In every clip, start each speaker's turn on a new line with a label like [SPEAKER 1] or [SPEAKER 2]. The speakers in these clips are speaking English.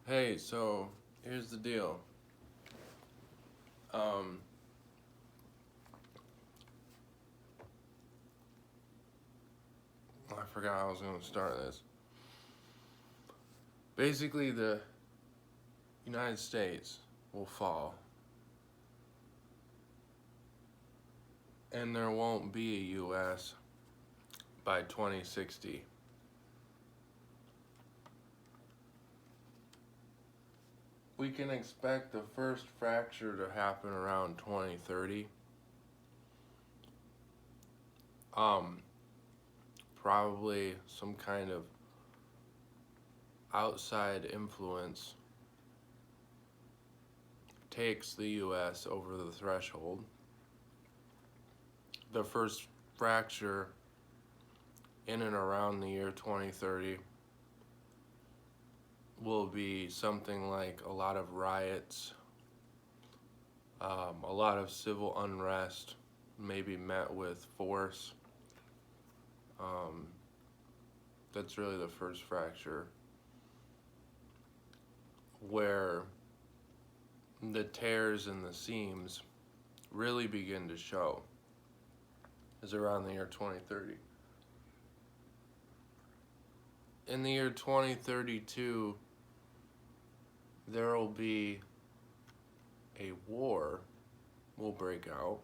[SPEAKER 1] Hey, so here's the deal. Um, I forgot how I was going to start this. Basically, the United States will fall, and there won't be a U.S. by 2060. We can expect the first fracture to happen around 2030. Um, Probably some kind of outside influence takes the U.S. over the threshold. The first fracture in and around the year 2030 will be something like a lot of riots, a lot of civil unrest, maybe met with force. Um, that's really the first fracture where the tears and the seams really begin to show is around the year 2030. In the year 2032, there will be a war will break out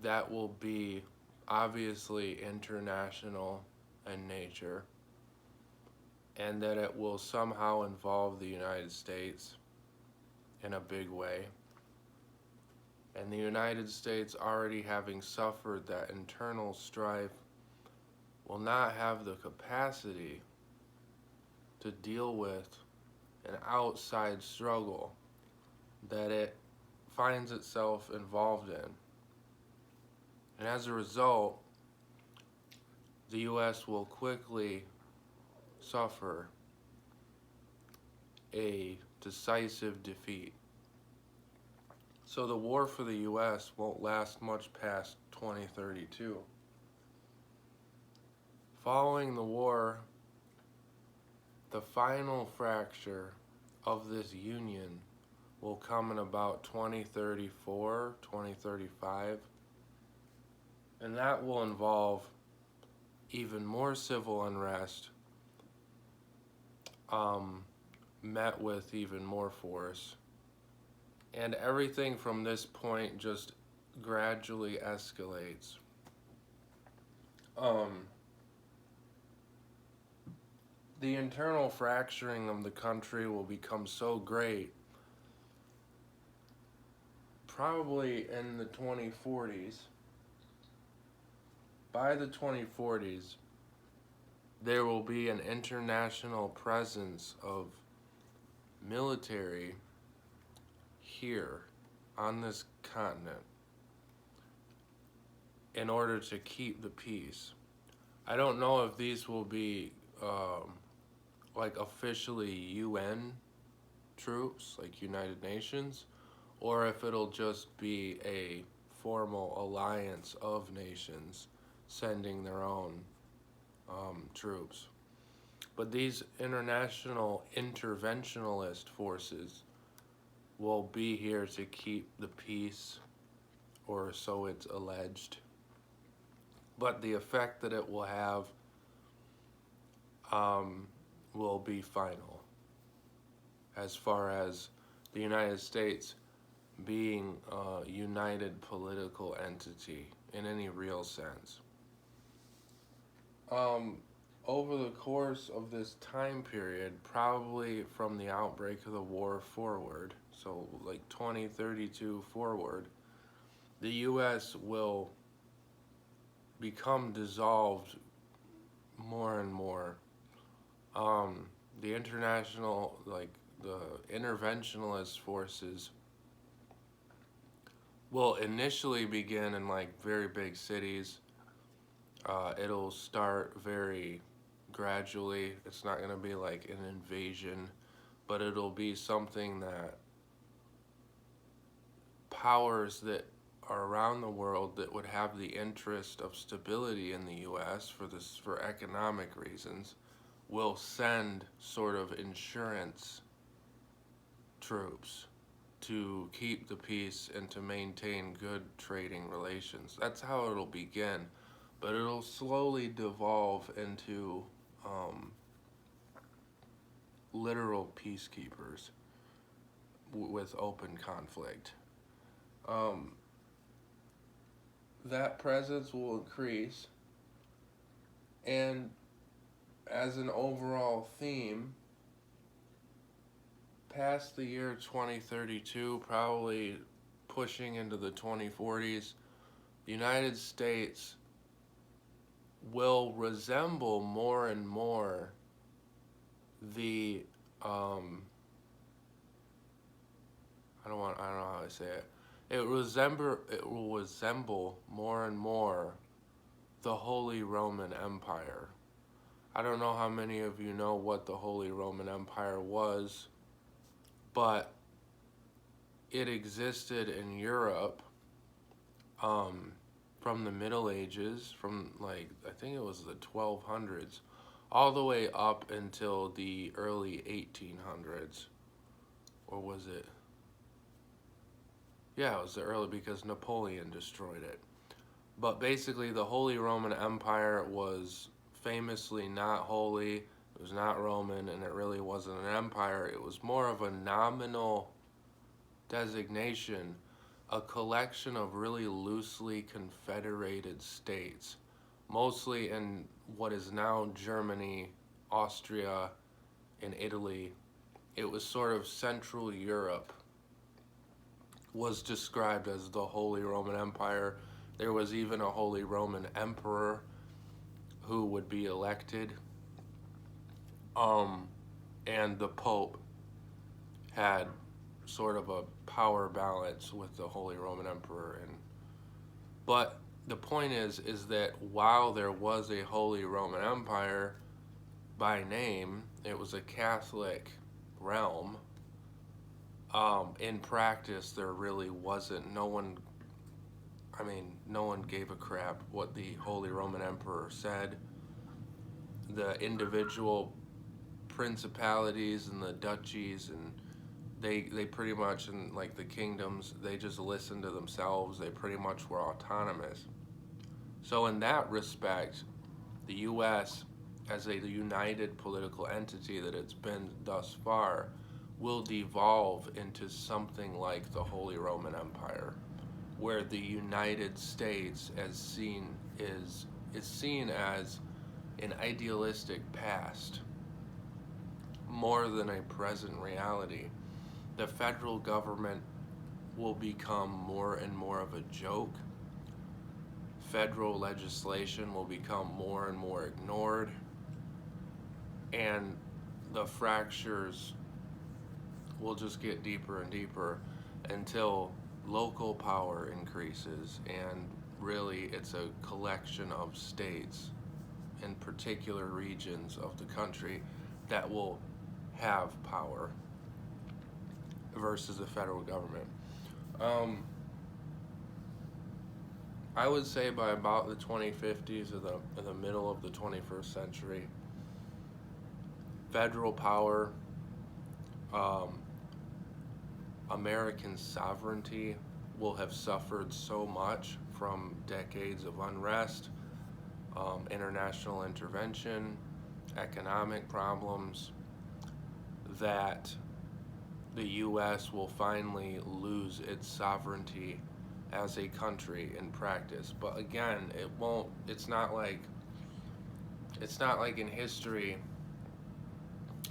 [SPEAKER 1] that will be obviously international in nature, and that it will somehow involve the United States in a big way. And the United States, already having suffered that internal strife, will not have the capacity to deal with an outside struggle that it finds itself involved in. And as a result, the U.S. will quickly suffer a decisive defeat. So the war for the U.S. won't last much past 2032. Following the war, the final fracture of this union will come in about 2034, 2035, and that will involve even more civil unrest, met with even more force. And everything from this point just gradually escalates. The internal fracturing of the country will become so great, probably in the 2040s. By the 2040s, there will be an international presence of military here on this continent in order to keep the peace. I don't know if these will be like officially UN troops, like United Nations, or if it'll just be a formal alliance of nations sending their own troops. But these international interventionist forces will be here to keep the peace, or so it's alleged. But the effect that it will have will be final, as far as the United States being a united political entity in any real sense. Over the course of this time period, probably from the outbreak of the war forward, so like 2032 forward, the U.S. will become dissolved more and more. The international, like the interventionist forces, will initially begin in like very big cities. It'll start very gradually. It's not going to be like an invasion, but it'll be something that powers that are around the world that would have the interest of stability in the U.S. for economic reasons will send sort of insurance troops to keep the peace and to maintain good trading relations. That's how it'll begin, but it'll slowly devolve into literal peacekeepers with open conflict. Um, that presence will increase, and as an overall theme, past the year 2032, probably pushing into the 2040s, the United States will resemble more and more the I don't know how to say it. It will resemble more and more the Holy Roman Empire. I don't know how many of you know what the Holy Roman Empire was, but it existed in Europe from the Middle Ages, from like, I think it was the 1200s, all the way up until the early 1800s. Or was it? Yeah, it was the early, because Napoleon destroyed it. But basically, the Holy Roman Empire was famously not holy, it was not Roman, and it really wasn't an empire. It was more of a nominal designation, a collection of really loosely confederated states, mostly in what is now Germany, Austria, and Italy. It was sort of Central Europe was described as the Holy Roman Empire. There was even a Holy Roman Emperor who would be elected. And the Pope had sort of a power balance with the Holy Roman Emperor. But the point is that while there was a Holy Roman Empire by name, it was a Catholic realm. In practice, there really wasn't. No one gave a crap what the Holy Roman Emperor said. The individual principalities and the duchies, and they pretty much, in like the kingdoms, they just listened to themselves. They pretty much were autonomous. So in that respect, the U.S., as a united political entity that it's been thus far, will devolve into something like the Holy Roman Empire, where the United States is seen as an idealistic past more than a present reality. The federal government will become more and more of a joke. Federal legislation will become more and more ignored, and the fractures will just get deeper and deeper until local power increases, and really it's a collection of states in particular regions of the country that will have power versus the federal government. I would say by about the 2050s or the middle of the 21st century, federal power, American sovereignty will have suffered so much from decades of unrest, international intervention, economic problems, that the U.S. will finally lose its sovereignty as a country in practice. But again, it's not like in history.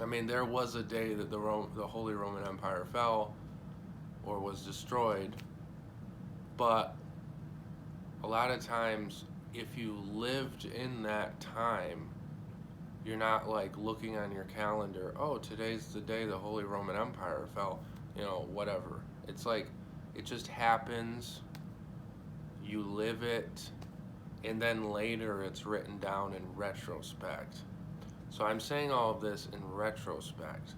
[SPEAKER 1] I mean, there was a day that the Holy Roman Empire fell or was destroyed, but a lot of times, if you lived in that time, you're not like looking on your calendar, oh, today's the day the Holy Roman Empire fell, whatever. It's like, it just happens, you live it, and then later it's written down in retrospect. So I'm saying all of this in retrospect.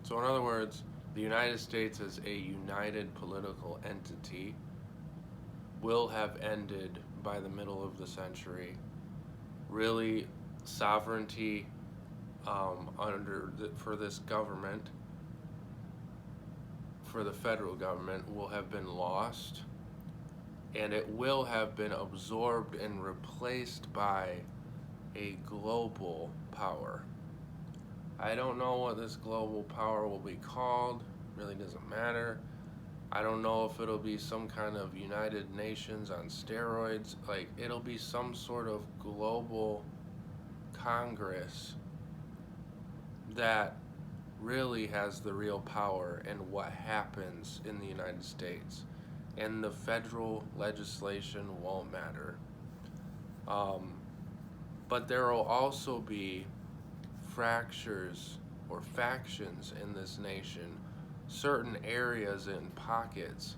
[SPEAKER 1] So in other words, The United States as a united political entity will have ended by the middle of the century. Really, sovereignty for this government, for the federal government, will have been lost, and it will have been absorbed and replaced by a global power. I don't know what this global power will be called, really doesn't matter. I don't know if it'll be some kind of United Nations on steroids. Like, it'll be some sort of global Congress that really has the real power in what happens in the United States. And the federal legislation won't matter. But there will also be fractures or factions in this nation, certain areas and pockets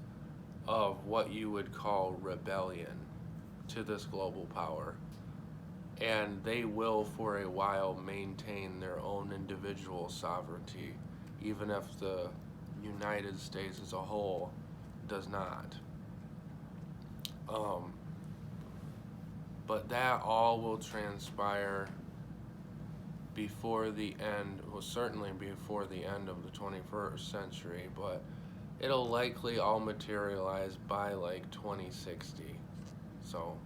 [SPEAKER 1] of what you would call rebellion to this global power. And they will, for a while, maintain their own individual sovereignty, even if the United States as a whole does not. But that all will transpire before the end, well, certainly before the end of the 21st century, but it'll likely all materialize by like 2060. So